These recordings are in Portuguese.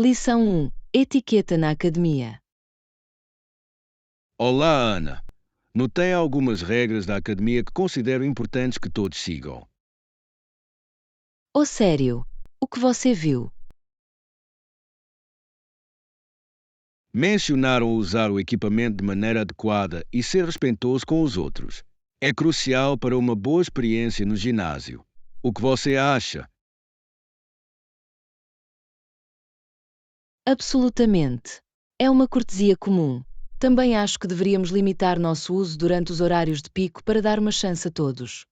Lição 1. Etiqueta na academia. Olá, Ana. Notei algumas regras da academia que considero importantes que todos sigam. Oh, sério? O que você viu? Mencionaram usar o equipamento de maneira adequada e ser respeitoso com os outros. É crucial para uma boa experiência no ginásio. O que você acha? Absolutamente. É uma cortesia comum. Também acho que deveríamos limitar nosso uso durante os horários de pico para dar uma chance a todos.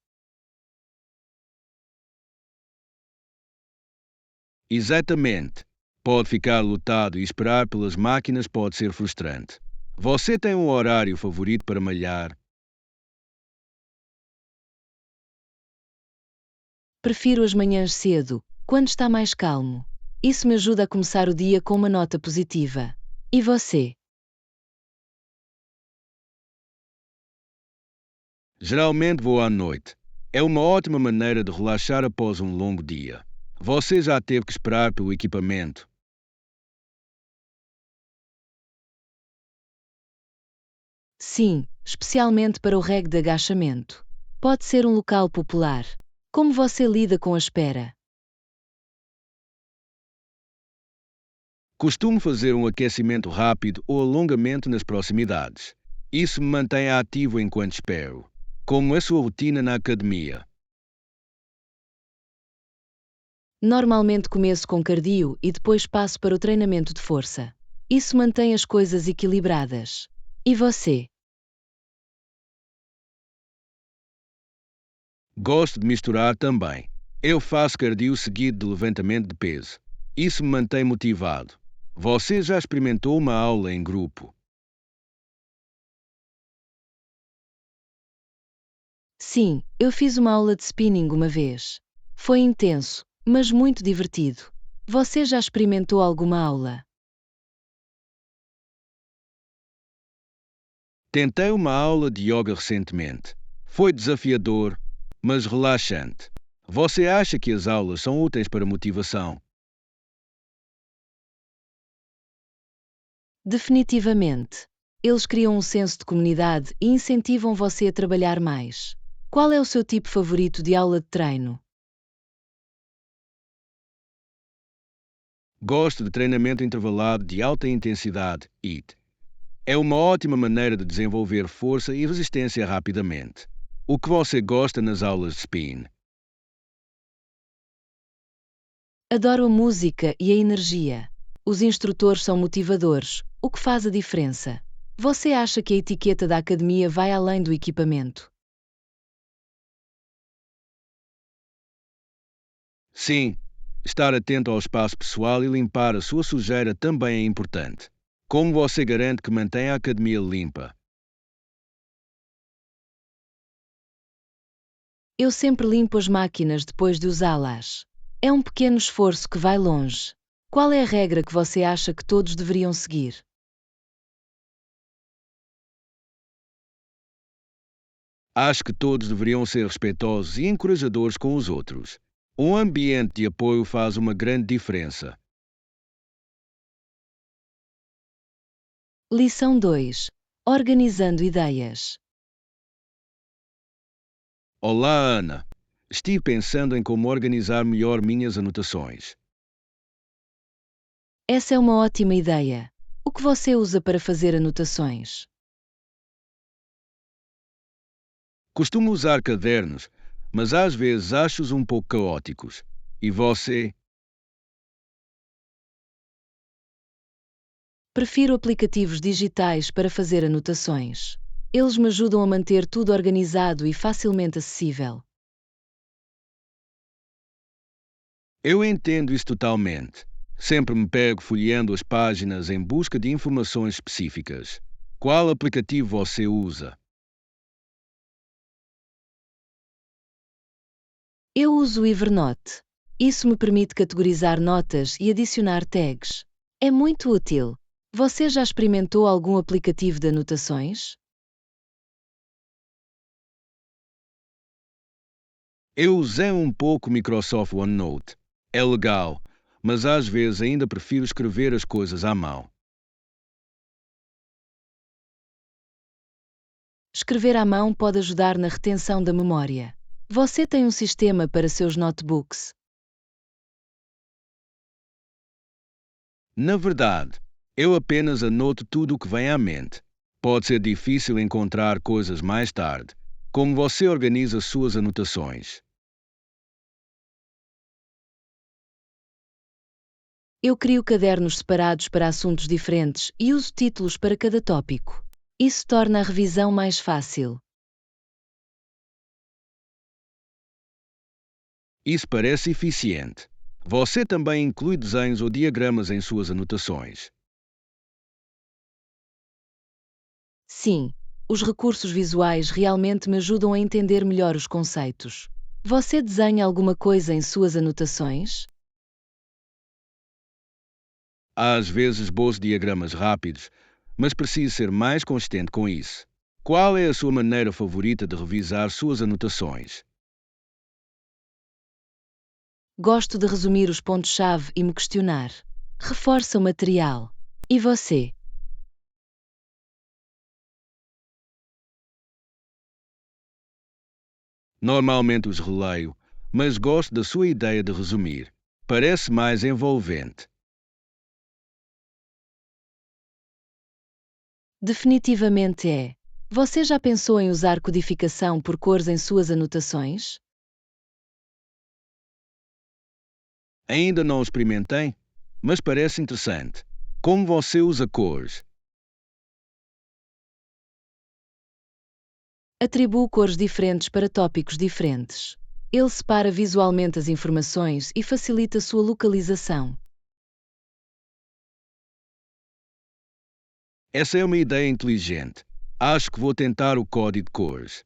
Exatamente. Pode ficar lotado e esperar pelas máquinas pode ser frustrante. Você tem um horário favorito para malhar? Prefiro as manhãs cedo, quando está mais calmo. Isso me ajuda a começar o dia com uma nota positiva. E você? Geralmente vou à noite. É uma ótima maneira de relaxar após um longo dia. Você já teve que esperar pelo equipamento? Sim, especialmente para o reg de agachamento. Pode ser um local popular. Como você lida com a espera? Costumo fazer um aquecimento rápido ou alongamento nas proximidades. Isso me mantém ativo enquanto espero. Como é a sua rotina na academia? Normalmente começo com cardio e depois passo para o treinamento de força. Isso mantém as coisas equilibradas. E você? Gosto de misturar também. Eu faço cardio seguido de levantamento de peso. Isso me mantém motivado. Você já experimentou uma aula em grupo? Sim, eu fiz uma aula de spinning uma vez. Foi intenso, mas muito divertido. Você já experimentou alguma aula? Tentei uma aula de yoga recentemente. Foi desafiador, mas relaxante. Você acha que as aulas são úteis para motivação? Definitivamente. Eles criam um senso de comunidade e incentivam você a trabalhar mais. Qual é o seu tipo favorito de aula de treino? Gosto de treinamento intervalado de alta intensidade, HIIT. É uma ótima maneira de desenvolver força e resistência rapidamente. O que você gosta nas aulas de spin? Adoro a música e a energia. Os instrutores são motivadores, o que faz a diferença. Você acha que a etiqueta da academia vai além do equipamento? Sim, estar atento ao espaço pessoal e limpar a sua sujeira também é importante. Como você garante que mantém a academia limpa? Eu sempre limpo as máquinas depois de usá-las. É um pequeno esforço que vai longe. Qual é a regra que você acha que todos deveriam seguir? Acho que todos deveriam ser respeitosos e encorajadores com os outros. Um ambiente de apoio faz uma grande diferença. Lição 2. Organizando ideias. Olá, Ana. Estive pensando em como organizar melhor minhas anotações. Essa é uma ótima ideia. O que você usa para fazer anotações? Costumo usar cadernos, mas às vezes acho-os um pouco caóticos. E você? Prefiro aplicativos digitais para fazer anotações. Eles me ajudam a manter tudo organizado e facilmente acessível. Eu entendo isso totalmente. Sempre me pego folheando as páginas em busca de informações específicas. Qual aplicativo você usa? Eu uso o Evernote. Isso me permite categorizar notas e adicionar tags. É muito útil. Você já experimentou algum aplicativo de anotações? Eu usei um pouco o Microsoft OneNote. É legal, mas às vezes ainda prefiro escrever as coisas à mão. Escrever à mão pode ajudar na retenção da memória. Você tem um sistema para seus notebooks? Na verdade, eu apenas anoto tudo o que vem à mente. Pode ser difícil encontrar coisas mais tarde. Como você organiza suas anotações? Eu crio cadernos separados para assuntos diferentes e uso títulos para cada tópico. Isso torna a revisão mais fácil. Isso parece eficiente. Você também inclui desenhos ou diagramas em suas anotações. Sim, os recursos visuais realmente me ajudam a entender melhor os conceitos. Você desenha alguma coisa em suas anotações? Às vezes esboço diagramas rápidos, mas preciso ser mais consistente com isso. Qual é a sua maneira favorita de revisar suas anotações? Gosto de resumir os pontos-chave e me questionar. Reforça o material. E você? Normalmente os releio, mas gosto da sua ideia de resumir. Parece mais envolvente. Definitivamente é. Você já pensou em usar codificação por cores em suas anotações? Ainda não o experimentei, mas parece interessante. Como você usa cores? Atribuo cores diferentes para tópicos diferentes. Ele separa visualmente as informações e facilita sua localização. Essa é uma ideia inteligente. Acho que vou tentar o código de cores.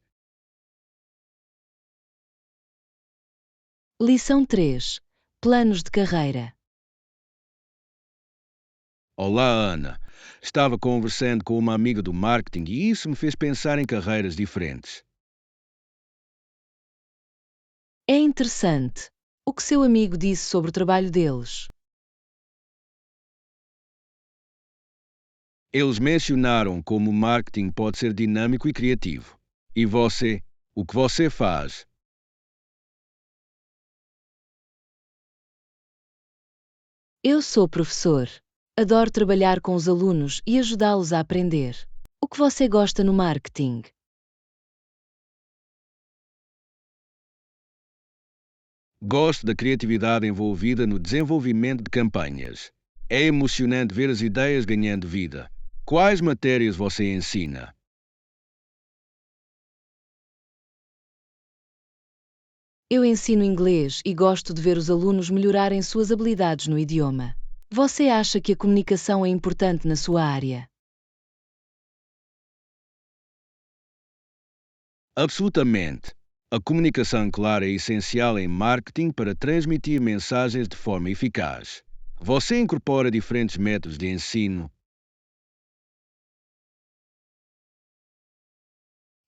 Lição 3. Planos de carreira. Olá, Ana. Estava conversando com uma amiga do marketing e isso me fez pensar em carreiras diferentes. É interessante. O que seu amigo disse sobre o trabalho deles? Eles mencionaram como o marketing pode ser dinâmico e criativo. E você? O que você faz? Eu sou professor. Adoro trabalhar com os alunos e ajudá-los a aprender. O que você gosta no marketing? Gosto da criatividade envolvida no desenvolvimento de campanhas. É emocionante ver as ideias ganhando vida. Quais matérias você ensina? Eu ensino inglês e gosto de ver os alunos melhorarem suas habilidades no idioma. Você acha que a comunicação é importante na sua área? Absolutamente. A comunicação clara é essencial em marketing para transmitir mensagens de forma eficaz. Você incorpora diferentes métodos de ensino.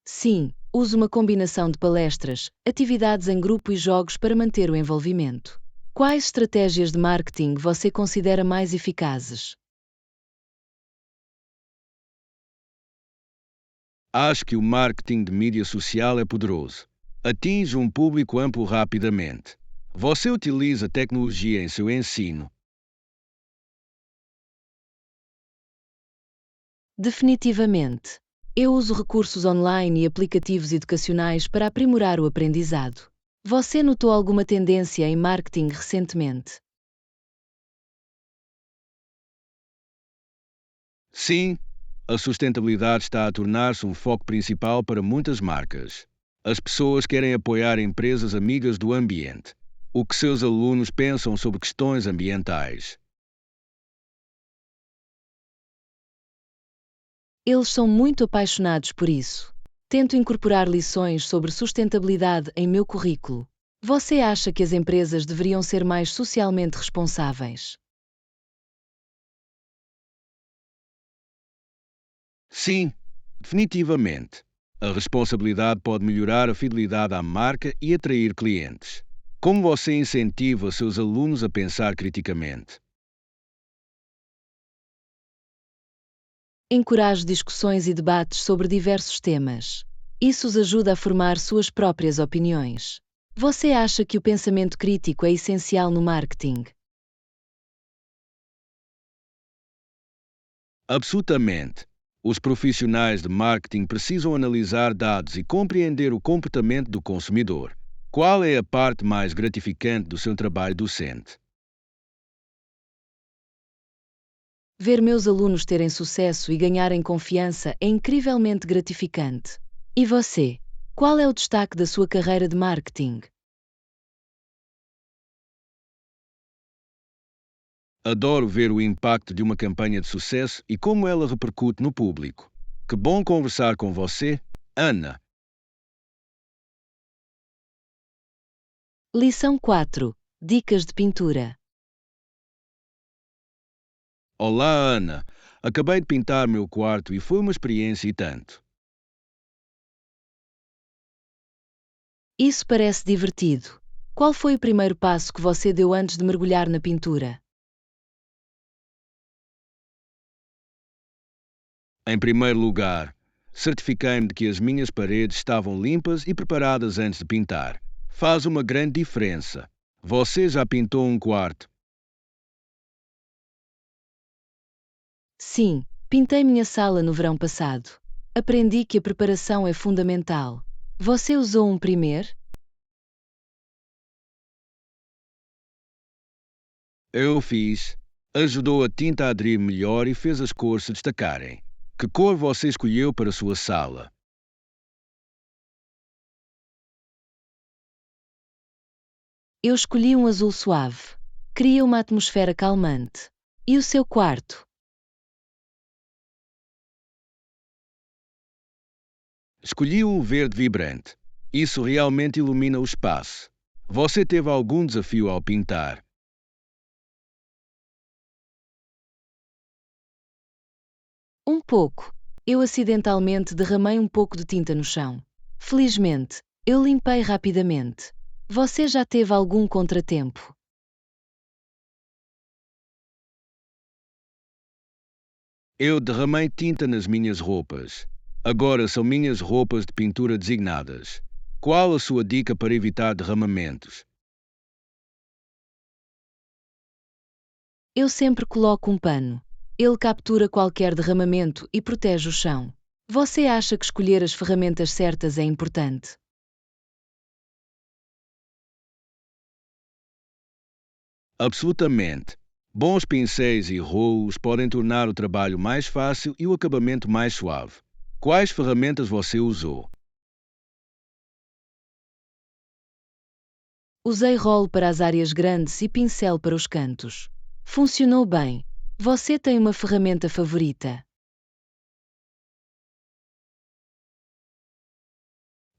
Sim, uso uma combinação de palestras, atividades em grupo e jogos para manter o envolvimento. Quais estratégias de marketing você considera mais eficazes? Acho que o marketing de mídia social é poderoso. Atinge um público amplo rapidamente. Você utiliza tecnologia em seu ensino. Definitivamente. Eu uso recursos online e aplicativos educacionais para aprimorar o aprendizado. Você notou alguma tendência em marketing recentemente? Sim, a sustentabilidade está a tornar-se um foco principal para muitas marcas. As pessoas querem apoiar empresas amigas do ambiente. O que seus alunos pensam sobre questões ambientais? Eles são muito apaixonados por isso. Tento incorporar lições sobre sustentabilidade em meu currículo. Você acha que as empresas deveriam ser mais socialmente responsáveis? Sim, definitivamente. A responsabilidade pode melhorar a fidelidade à marca e atrair clientes. Como você incentiva seus alunos a pensar criticamente? Encoraje discussões e debates sobre diversos temas. Isso os ajuda a formar suas próprias opiniões. Você acha que o pensamento crítico é essencial no marketing? Absolutamente. Os profissionais de marketing precisam analisar dados e compreender o comportamento do consumidor. Qual é a parte mais gratificante do seu trabalho docente? Ver meus alunos terem sucesso e ganharem confiança é incrivelmente gratificante. E você? Qual é o destaque da sua carreira de marketing? Adoro ver o impacto de uma campanha de sucesso e como ela repercute no público. Que bom conversar com você, Ana. Lição 4. Dicas de pintura. Olá, Ana. Acabei de pintar meu quarto e foi uma experiência e tanto. Isso parece divertido. Qual foi o primeiro passo que você deu antes de mergulhar na pintura? Em primeiro lugar, certifiquei-me de que as minhas paredes estavam limpas e preparadas antes de pintar. Faz uma grande diferença. Você já pintou um quarto? Sim, pintei minha sala no verão passado. Aprendi que a preparação é fundamental. Você usou um primer? Eu fiz. Ajudou a tinta a aderir melhor e fez as cores se destacarem. Que cor você escolheu para a sua sala? Eu escolhi um azul suave. Cria uma atmosfera calmante. E o seu quarto? Escolhi um verde vibrante. Isso realmente ilumina o espaço. Você teve algum desafio ao pintar? Um pouco. Eu acidentalmente derramei um pouco de tinta no chão. Felizmente, eu limpei rapidamente. Você já teve algum contratempo? Eu derramei tinta nas minhas roupas. Agora são minhas roupas de pintura designadas. Qual a sua dica para evitar derramamentos? Eu sempre coloco um pano. Ele captura qualquer derramamento e protege o chão. Você acha que escolher as ferramentas certas é importante? Absolutamente. Bons pincéis e rolos podem tornar o trabalho mais fácil e o acabamento mais suave. Quais ferramentas você usou? Usei rolo para as áreas grandes e pincel para os cantos. Funcionou bem. Você tem uma ferramenta favorita?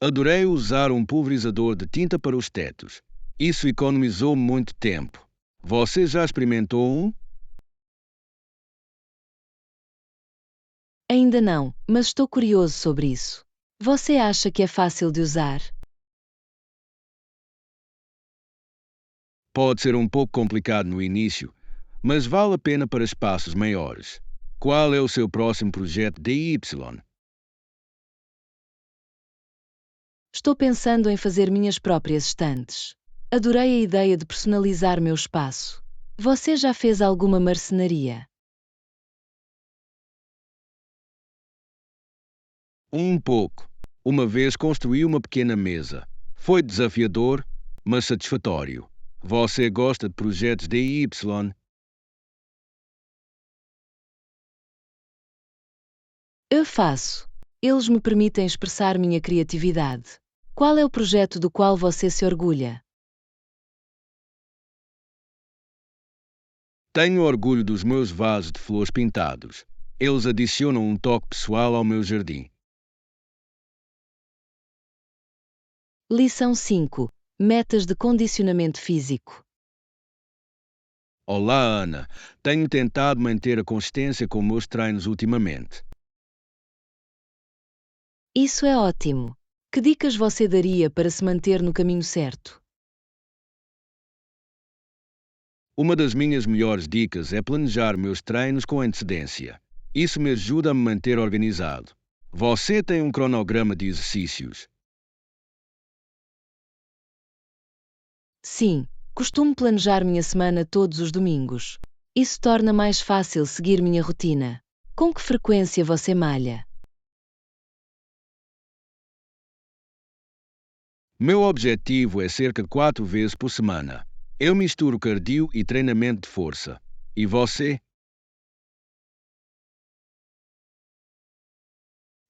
Adorei usar um pulverizador de tinta para os tetos. Isso economizou muito tempo. Você já experimentou um? Ainda não, mas estou curioso sobre isso. Você acha que é fácil de usar? Pode ser um pouco complicado no início, mas vale a pena para espaços maiores. Qual é o seu próximo projeto DY? Estou pensando em fazer minhas próprias estantes. Adorei a ideia de personalizar meu espaço. Você já fez alguma marcenaria? Um pouco. Uma vez construí uma pequena mesa. Foi desafiador, mas satisfatório. Você gosta de projetos DY? Eu faço. Eles me permitem expressar minha criatividade. Qual é o projeto do qual você se orgulha? Tenho orgulho dos meus vasos de flores pintados. Eles adicionam um toque pessoal ao meu jardim. Lição 5. Metas de condicionamento físico. Olá, Ana. Tenho tentado manter a consistência com meus treinos ultimamente. Isso é ótimo. Que dicas você daria para se manter no caminho certo? Uma das minhas melhores dicas é planejar meus treinos com antecedência. Isso me ajuda a me manter organizado. Você tem um cronograma de exercícios? Sim, costumo planejar minha semana todos os domingos. Isso torna mais fácil seguir minha rotina. Com que frequência você malha? Meu objetivo é cerca de 4 vezes por semana. Eu misturo cardio e treinamento de força. E você?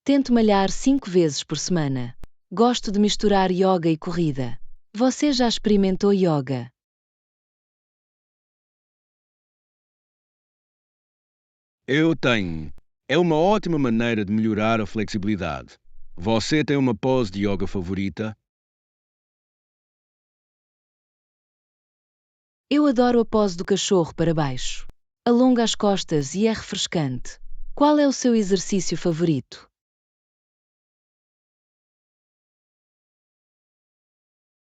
Tento malhar 5 vezes por semana. Gosto de misturar yoga e corrida. Você já experimentou yoga? Eu tenho. É uma ótima maneira de melhorar a flexibilidade. Você tem uma pose de yoga favorita? Eu adoro a pose do cachorro para baixo. Alonga as costas e é refrescante. Qual é o seu exercício favorito?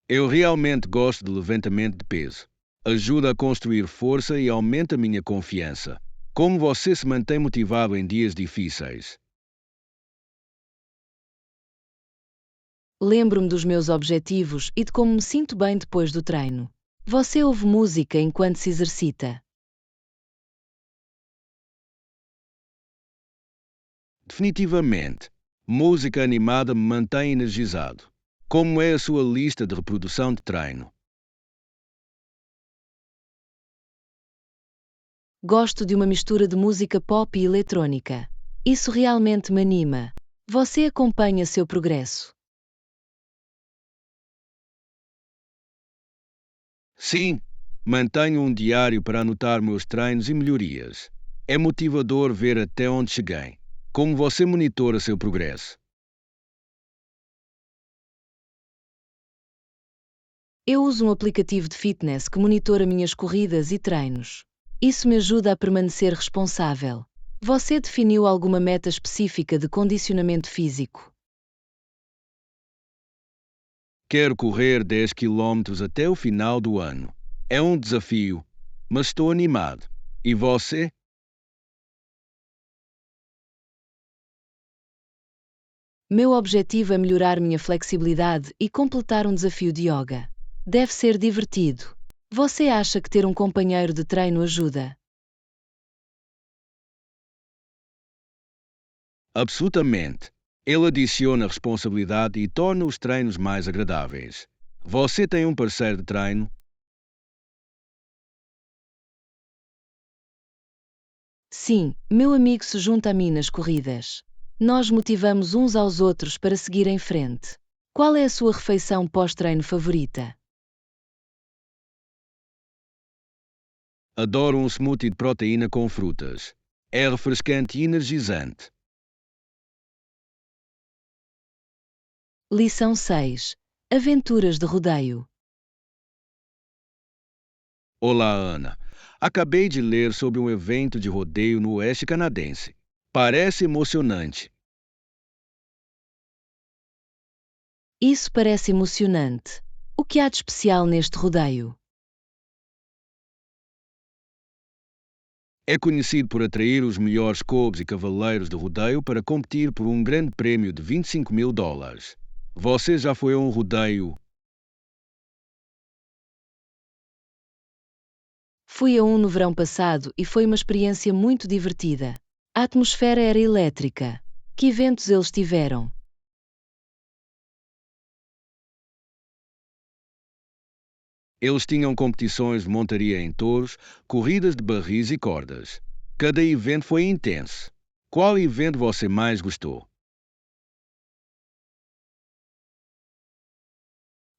Eu realmente gosto de levantamento de peso. Ajuda a construir força e aumenta minha confiança. Como você se mantém motivado em dias difíceis? Lembro-me dos meus objetivos e de como me sinto bem depois do treino. Você ouve música enquanto se exercita? Definitivamente. Música animada me mantém energizado. Como é a sua lista de reprodução de treino? Gosto de uma mistura de música pop e eletrônica. Isso realmente me anima. Você acompanha seu progresso? Sim, mantenho um diário para anotar meus treinos e melhorias. É motivador ver até onde cheguei. Como você monitora seu progresso? Eu uso um aplicativo de fitness que monitora minhas corridas e treinos. Isso me ajuda a permanecer responsável. Você definiu alguma meta específica de condicionamento físico? Quero correr 10 quilômetros até o final do ano. É um desafio, mas estou animado. E você? Meu objetivo é melhorar minha flexibilidade e completar um desafio de yoga. Deve ser divertido. Você acha que ter um companheiro de treino ajuda? Absolutamente. Ele adiciona responsabilidade e torna os treinos mais agradáveis. Você tem um parceiro de treino? Sim, meu amigo se junta a mim nas corridas. Nós motivamos uns aos outros para seguir em frente. Qual é a sua refeição pós-treino favorita? Adoro um smoothie de proteína com frutas. É refrescante e energizante. Lição 6. Aventuras de rodeio. Olá, Ana. Acabei de ler sobre um evento de rodeio no oeste canadense. Parece emocionante. Isso parece emocionante. O que há de especial neste rodeio? É conhecido por atrair os melhores cobos e cavaleiros do rodeio para competir por um grande prémio de $25.000. Você já foi a um rodeio? Fui a um no verão passado e foi uma experiência muito divertida. A atmosfera era elétrica. Que eventos eles tiveram? Eles tinham competições de montaria em touros, corridas de barris e cordas. Cada evento foi intenso. Qual evento você mais gostou?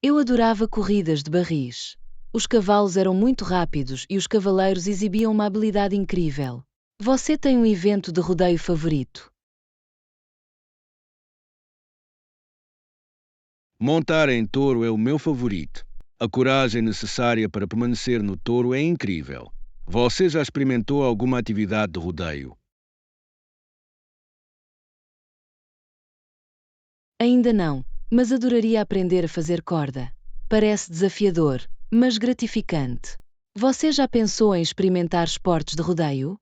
Eu adorava corridas de barris. Os cavalos eram muito rápidos e os cavaleiros exibiam uma habilidade incrível. Você tem um evento de rodeio favorito? Montar em touro é o meu favorito. A coragem necessária para permanecer no touro é incrível. Você já experimentou alguma atividade de rodeio? Ainda não, mas adoraria aprender a fazer corda. Parece desafiador, mas gratificante. Você já pensou em experimentar esportes de rodeio?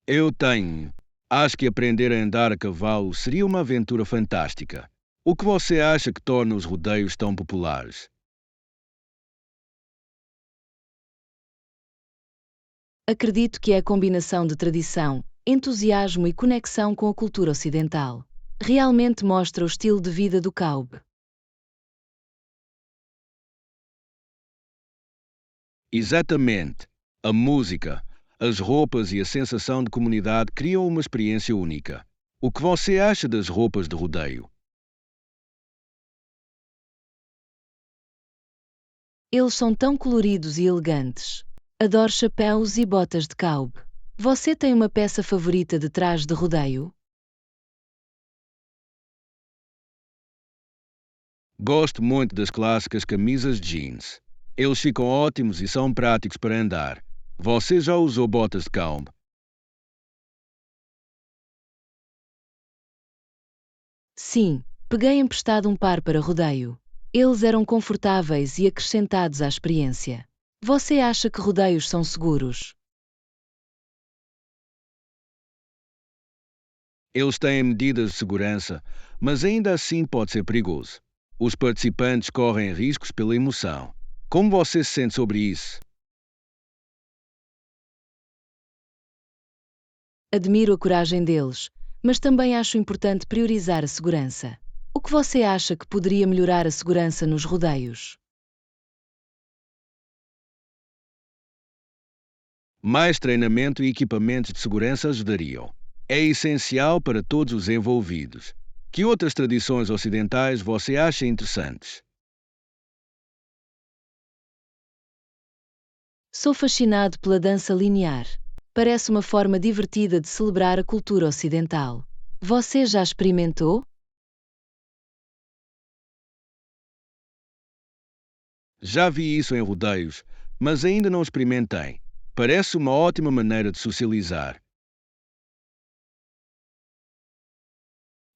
Eu tenho. Acho que aprender a andar a cavalo seria uma aventura fantástica. O que você acha que torna os rodeios tão populares? Acredito que é a combinação de tradição, entusiasmo e conexão com a cultura ocidental. Realmente mostra o estilo de vida do Cowboy. Exatamente. A música, as roupas e a sensação de comunidade criam uma experiência única. O que você acha das roupas de rodeio? Eles são tão coloridos e elegantes. Adoro chapéus e botas de cowboy. Você tem uma peça favorita de traje de rodeio? Gosto muito das clássicas camisas jeans. Eles ficam ótimos e são práticos para andar. Você já usou botas de cão? Sim, peguei emprestado um par para rodeio. Eles eram confortáveis e acrescentados à experiência. Você acha que rodeios são seguros? Eles têm medidas de segurança, mas ainda assim pode ser perigoso. Os participantes correm riscos pela emoção. Como você se sente sobre isso? Admiro a coragem deles, mas também acho importante priorizar a segurança. O que você acha que poderia melhorar a segurança nos rodeios? Mais treinamento e equipamentos de segurança ajudariam. É essencial para todos os envolvidos. Que outras tradições ocidentais você acha interessantes? Sou fascinado pela dança linear. Parece uma forma divertida de celebrar a cultura ocidental. Você já experimentou? Já vi isso em rodeios, mas ainda não experimentei. Parece uma ótima maneira de socializar.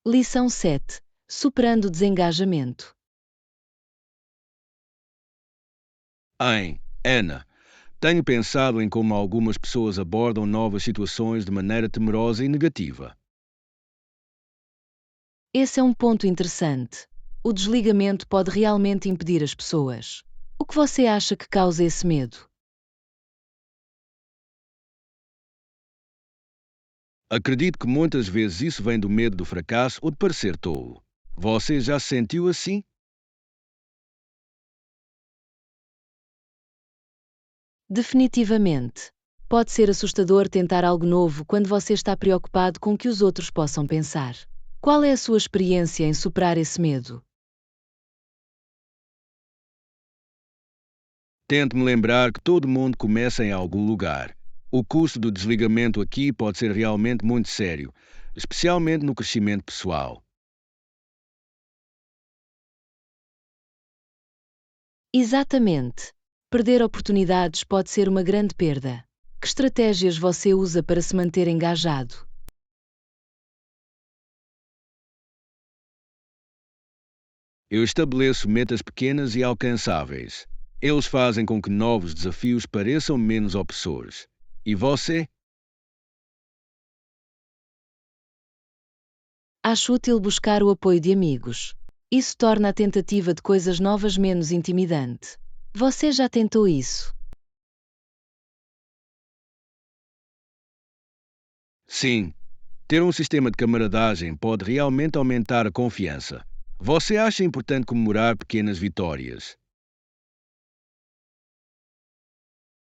Lição 7. Superando o desengajamento. Ana, tenho pensado em como algumas pessoas abordam novas situações de maneira temerosa e negativa. Esse é um ponto interessante. O desligamento pode realmente impedir as pessoas. O que você acha que causa esse medo? Acredito que muitas vezes isso vem do medo do fracasso ou de parecer tolo. Você já se sentiu assim? Definitivamente. Pode ser assustador tentar algo novo quando você está preocupado com o que os outros possam pensar. Qual é a sua experiência em superar esse medo? Tento me lembrar que todo mundo começa em algum lugar. O custo do desligamento aqui pode ser realmente muito sério, especialmente no crescimento pessoal. Exatamente. Perder oportunidades pode ser uma grande perda. Que estratégias você usa para se manter engajado? Eu estabeleço metas pequenas e alcançáveis. Eles fazem com que novos desafios pareçam menos opressores. E você? Acho útil buscar o apoio de amigos. Isso torna a tentativa de coisas novas menos intimidante. Você já tentou isso? Sim, ter um sistema de camaradagem pode realmente aumentar a confiança. Você acha importante comemorar pequenas vitórias?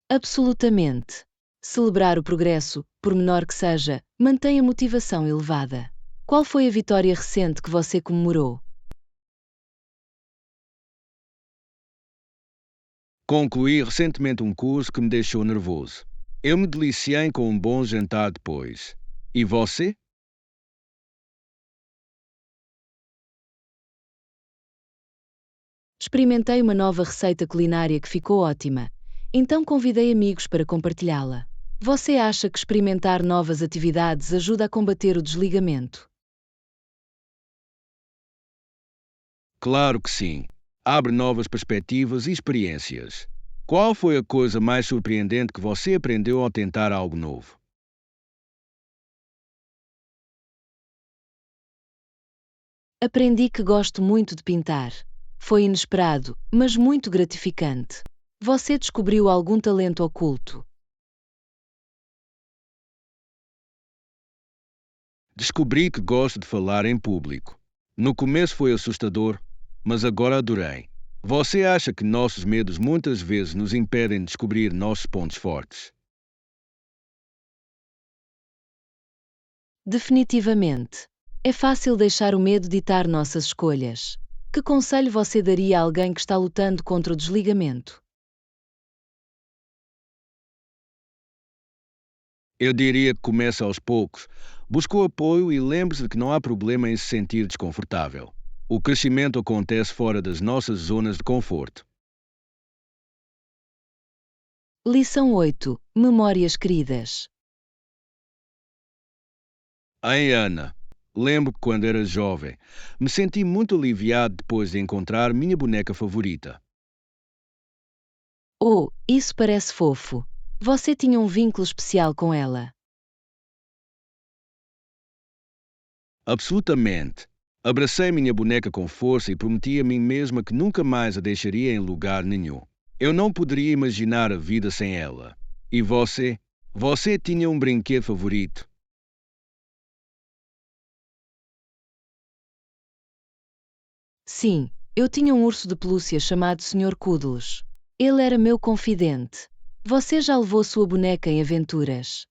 Absolutamente. Celebrar o progresso, por menor que seja, mantém a motivação elevada. Qual foi a vitória recente que você comemorou? Concluí recentemente um curso que me deixou nervoso. Eu me deliciei com um bom jantar depois. E você? Experimentei uma nova receita culinária que ficou ótima, então convidei amigos para compartilhá-la. Você acha que experimentar novas atividades ajuda a combater o desligamento? Claro que sim. Abre novas perspectivas e experiências. Qual foi a coisa mais surpreendente que você aprendeu ao tentar algo novo? Aprendi que gosto muito de pintar. Foi inesperado, mas muito gratificante. Você descobriu algum talento oculto? Descobri que gosto de falar em público. No começo foi assustador, mas agora adorei. Você acha que nossos medos muitas vezes nos impedem de descobrir nossos pontos fortes? Definitivamente. É fácil deixar o medo ditar nossas escolhas. Que conselho você daria a alguém que está lutando contra o desligamento? Eu diria que comece aos poucos. Busque o apoio e lembre-se de que não há problema em se sentir desconfortável. O crescimento acontece fora das nossas zonas de conforto. Lição 8. Memórias queridas. Ei, Ana, lembro que quando era jovem, me senti muito aliviado depois de encontrar minha boneca favorita. Oh, isso parece fofo. Você tinha um vínculo especial com ela. Absolutamente. Abracei minha boneca com força e prometi a mim mesma que nunca mais a deixaria em lugar nenhum. Eu não poderia imaginar a vida sem ela. E você? Você tinha um brinquedo favorito? Sim, eu tinha um urso de pelúcia chamado Sr. Cuddles. Ele era meu confidente. Você já levou sua boneca em aventuras?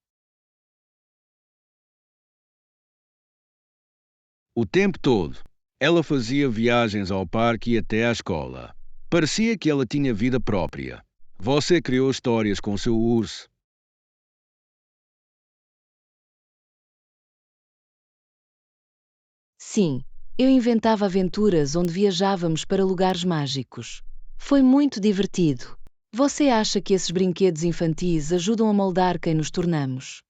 O tempo todo. Ela fazia viagens ao parque e até à escola. Parecia que ela tinha vida própria. Você criou histórias com seu urso. Sim, eu inventava aventuras onde viajávamos para lugares mágicos. Foi muito divertido. Você acha que esses brinquedos infantis ajudam a moldar quem nos tornamos?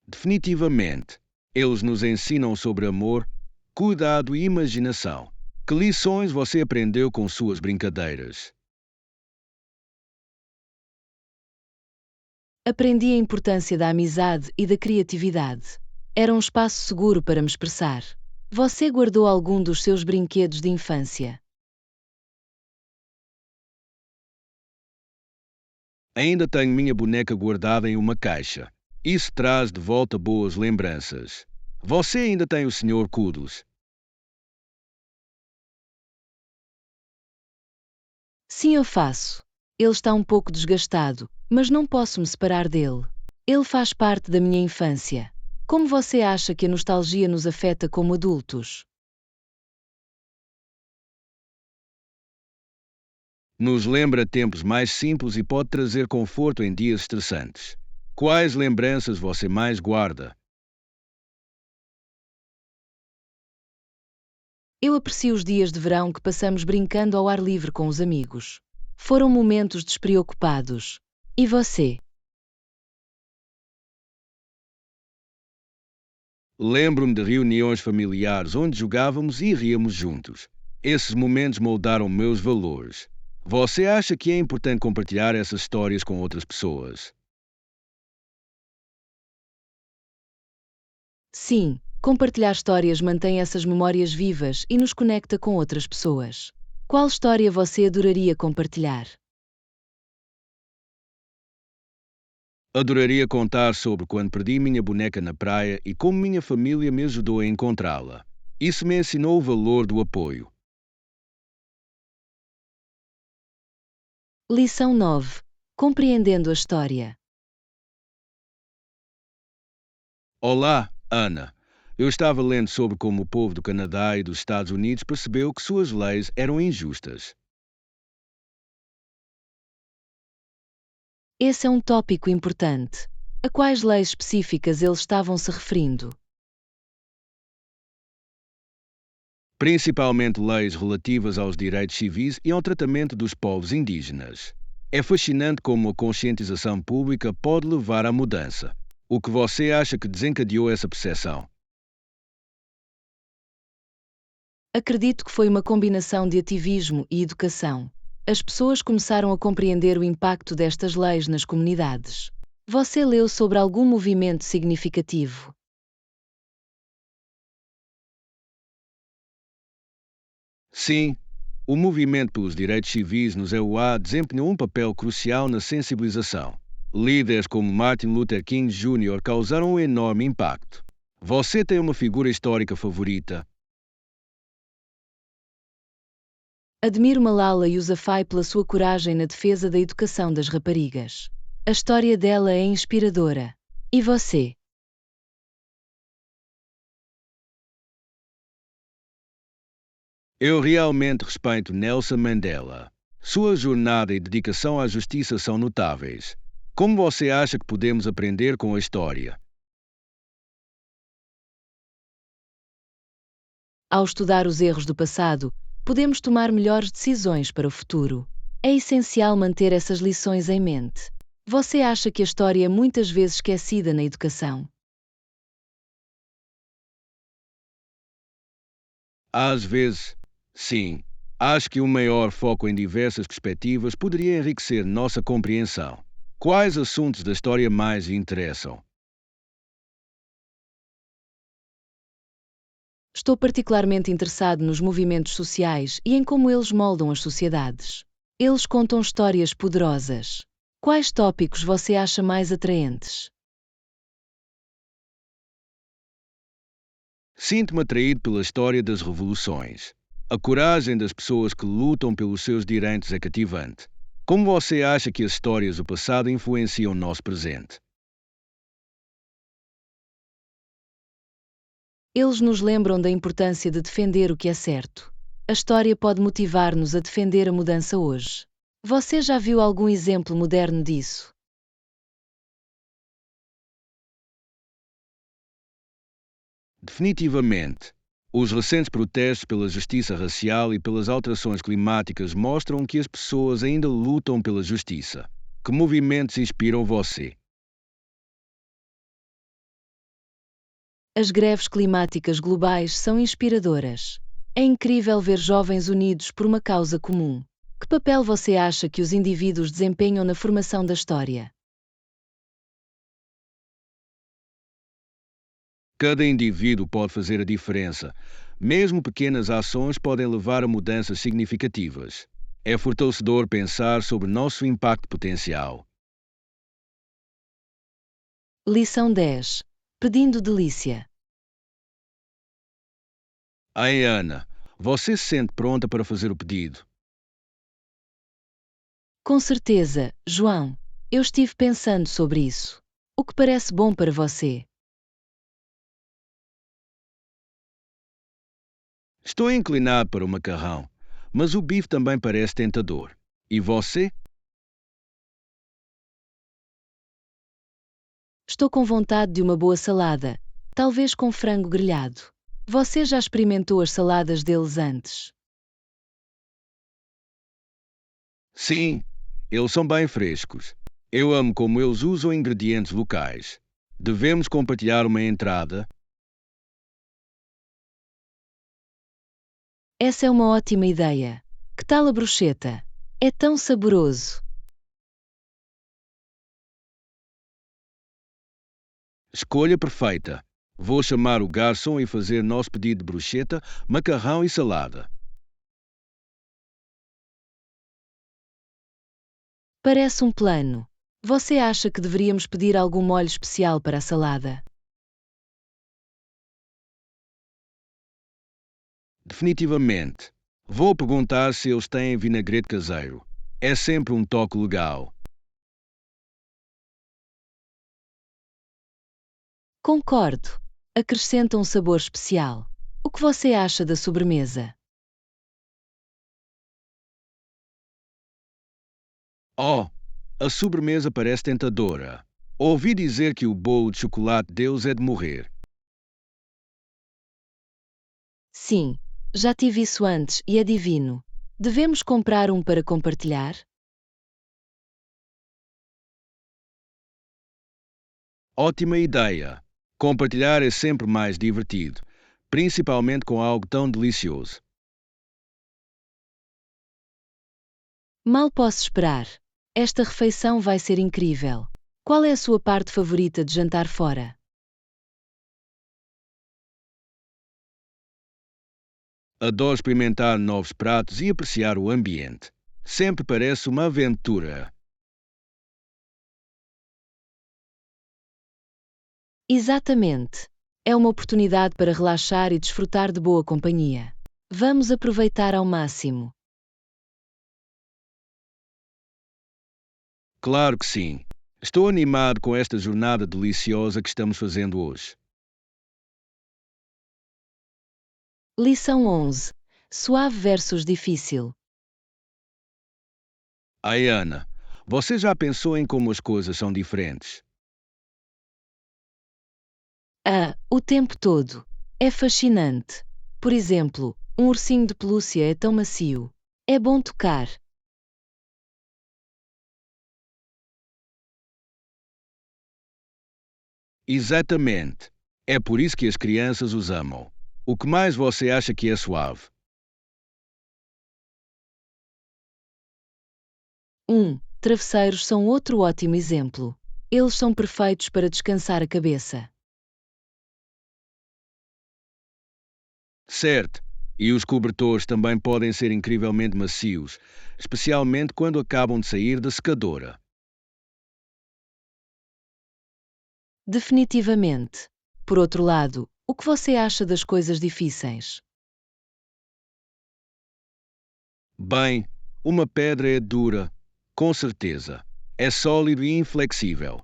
Definitivamente. Eles nos ensinam sobre amor, cuidado e imaginação. Que lições você aprendeu com suas brincadeiras? Aprendi a importância da amizade e da criatividade. Era um espaço seguro para me expressar. Você guardou algum dos seus brinquedos de infância? Ainda tenho minha boneca guardada em uma caixa. Isso traz de volta boas lembranças. Você ainda tem o Sr. Cuddles. Sim, eu faço. Ele está um pouco desgastado, mas não posso me separar dele. Ele faz parte da minha infância. Como você acha que a nostalgia nos afeta como adultos? Nos lembra tempos mais simples e pode trazer conforto em dias estressantes. Quais lembranças você mais guarda? Eu aprecio os dias de verão que passamos brincando ao ar livre com os amigos. Foram momentos despreocupados. E você? Lembro-me de reuniões familiares onde jogávamos e ríamos juntos. Esses momentos moldaram meus valores. Você acha que é importante compartilhar essas histórias com outras pessoas? Sim, compartilhar histórias mantém essas memórias vivas e nos conecta com outras pessoas. Qual história você adoraria compartilhar? Adoraria contar sobre quando perdi minha boneca na praia e como minha família me ajudou a encontrá-la. Isso me ensinou o valor do apoio. Lição 9. Compreendendo a história. Olá, Ana. Eu estava lendo sobre como o povo do Canadá e dos Estados Unidos percebeu que suas leis eram injustas. Esse é um tópico importante. A quais leis específicas eles estavam se referindo? Principalmente leis relativas aos direitos civis e ao tratamento dos povos indígenas. É fascinante como a conscientização pública pode levar à mudança. O que você acha que desencadeou essa percepção? Acredito que foi uma combinação de ativismo e educação. As pessoas começaram a compreender o impacto destas leis nas comunidades. Você leu sobre algum movimento significativo? Sim, o movimento pelos direitos civis nos EUA desempenhou um papel crucial na sensibilização. Líderes como Martin Luther King Jr. causaram um enorme impacto. Você tem uma figura histórica favorita? Admiro Malala Yousafzai pela sua coragem na defesa da educação das raparigas. A história dela é inspiradora. E você? Eu realmente respeito Nelson Mandela. Sua jornada e dedicação à justiça são notáveis. Como você acha que podemos aprender com a história? Ao estudar os erros do passado, podemos tomar melhores decisões para o futuro. É essencial manter essas lições em mente. Você acha que a história é muitas vezes esquecida na educação? Às vezes, sim. Acho que um maior foco em diversas perspectivas poderia enriquecer nossa compreensão. Quais assuntos da história mais lhe interessam? Estou particularmente interessado nos movimentos sociais e em como eles moldam as sociedades. Eles contam histórias poderosas. Quais tópicos você acha mais atraentes? Sinto-me atraído pela história das revoluções. A coragem das pessoas que lutam pelos seus direitos é cativante. Como você acha que as histórias do passado influenciam o nosso presente? Eles nos lembram da importância de defender o que é certo. A história pode motivar-nos a defender a mudança hoje. Você já viu algum exemplo moderno disso? Definitivamente. Os recentes protestos pela justiça racial e pelas alterações climáticas mostram que as pessoas ainda lutam pela justiça. Que movimentos inspiram você? As greves climáticas globais são inspiradoras. É incrível ver jovens unidos por uma causa comum. Que papel você acha que os indivíduos desempenham na formação da história? Cada indivíduo pode fazer a diferença. Mesmo pequenas ações podem levar a mudanças significativas. É fortalecedor pensar sobre nosso impacto potencial. Lição 10. Pedindo delícia. Ai, Ana, você se sente pronta para fazer o pedido? Com certeza, João. Eu estive pensando sobre isso. O que parece bom para você? Estou inclinado para o macarrão, mas o bife também parece tentador. E você? Estou com vontade de uma boa salada, talvez com frango grelhado. Você já experimentou as saladas deles antes? Sim, eles são bem frescos. Eu amo como eles usam ingredientes locais. Devemos compartilhar uma entrada. Essa é uma ótima ideia. Que tal a bruschetta? É tão saboroso. Escolha perfeita. Vou chamar o garçom e fazer nosso pedido de bruschetta, macarrão e salada. Parece um plano. Você acha que deveríamos pedir algum molho especial para a salada? Definitivamente. Vou perguntar se eles têm vinagrete caseiro. É sempre um toque legal. Concordo. Acrescenta um sabor especial. O que você acha da sobremesa? Oh, a sobremesa parece tentadora. Ouvi dizer que o bolo de chocolate deles é de morrer. Sim, já tive isso antes e é divino. Devemos comprar um para compartilhar? Ótima ideia. Compartilhar é sempre mais divertido. principalmente com algo tão delicioso. Mal posso esperar. Esta refeição vai ser incrível. Qual é a sua parte favorita de jantar fora? Adoro experimentar novos pratos e apreciar o ambiente. Sempre parece uma aventura. Exatamente. É uma oportunidade para relaxar e desfrutar de boa companhia. Vamos aproveitar ao máximo. Claro que sim. Estou animado com esta jornada deliciosa que estamos fazendo hoje. Lição 11. Suave versus difícil. Ai, Ana, você já pensou em como as coisas são diferentes? O tempo todo. É fascinante. Por exemplo, um ursinho de pelúcia é tão macio. É bom tocar. Exatamente. É por isso que as crianças os amam. O que mais você acha que é suave? Travesseiros são outro ótimo exemplo. Eles são perfeitos para descansar a cabeça. Certo. E os cobertores também podem ser incrivelmente macios, especialmente quando acabam de sair da secadora. Definitivamente. Por outro lado, o que você acha das coisas difíceis? Bem, uma pedra é dura, com certeza. É sólido e inflexível.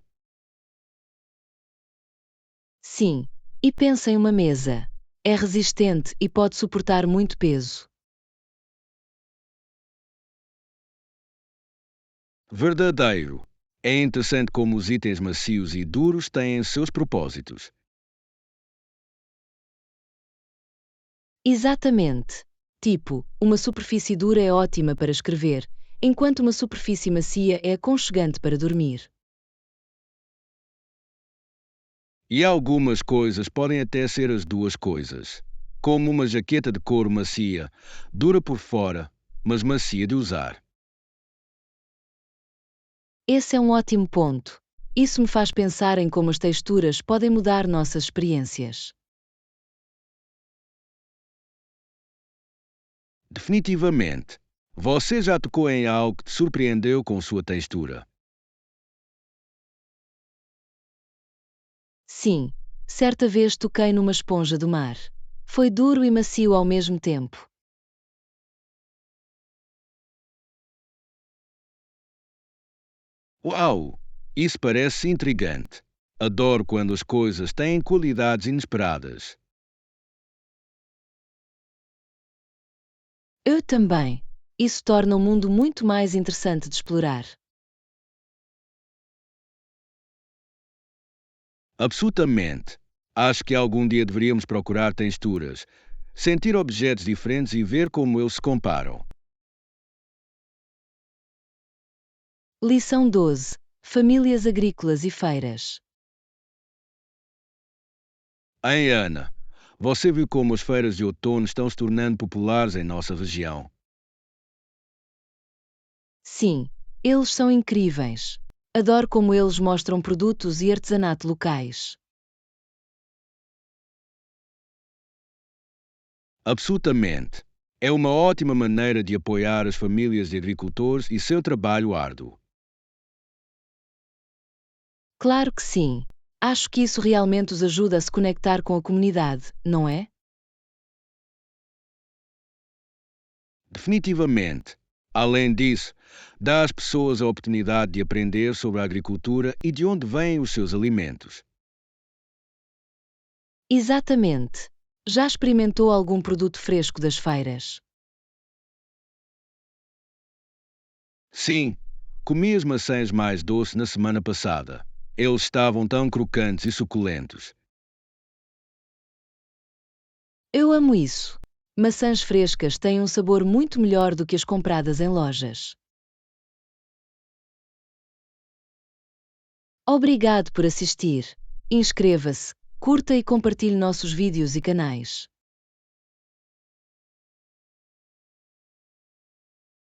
Sim. E pensa em uma mesa. É resistente e pode suportar muito peso. Verdadeiro. É interessante como os itens macios e duros têm seus propósitos. Exatamente. Tipo, uma superfície dura é ótima para escrever, enquanto uma superfície macia é aconchegante para dormir. E algumas coisas podem até ser as duas coisas. Como uma jaqueta de couro macia, dura por fora, mas macia de usar. Esse é um ótimo ponto. Isso me faz pensar em como as texturas podem mudar nossas experiências. Definitivamente. Você já tocou em algo que te surpreendeu com sua textura. Sim, certa vez toquei numa esponja do mar. Foi duro e macio ao mesmo tempo. Uau! Isso parece intrigante. Adoro quando as coisas têm qualidades inesperadas. Eu também. Isso torna o mundo muito mais interessante de explorar. Absolutamente. Acho que algum dia deveríamos procurar texturas, sentir objetos diferentes e ver como eles se comparam. Lição 12. Famílias agrícolas e feiras. Ei, Ana, você viu como as feiras de outono estão se tornando populares em nossa região? Sim, eles são incríveis. Adoro como eles mostram produtos e artesanato locais. Absolutamente. É uma ótima maneira de apoiar as famílias de agricultores e seu trabalho árduo. Claro que sim. Acho que isso realmente os ajuda a se conectar com a comunidade, não é? Definitivamente. Além disso, dá às pessoas a oportunidade de aprender sobre a agricultura e de onde vêm os seus alimentos. Exatamente. Já experimentou algum produto fresco das feiras? Sim, comi as maçãs mais doces na semana passada. Eles estavam tão crocantes e suculentos. Eu amo isso. Maçãs frescas têm um sabor muito melhor do que as compradas em lojas. Obrigado por assistir. Inscreva-se, curta e compartilhe nossos vídeos e canais.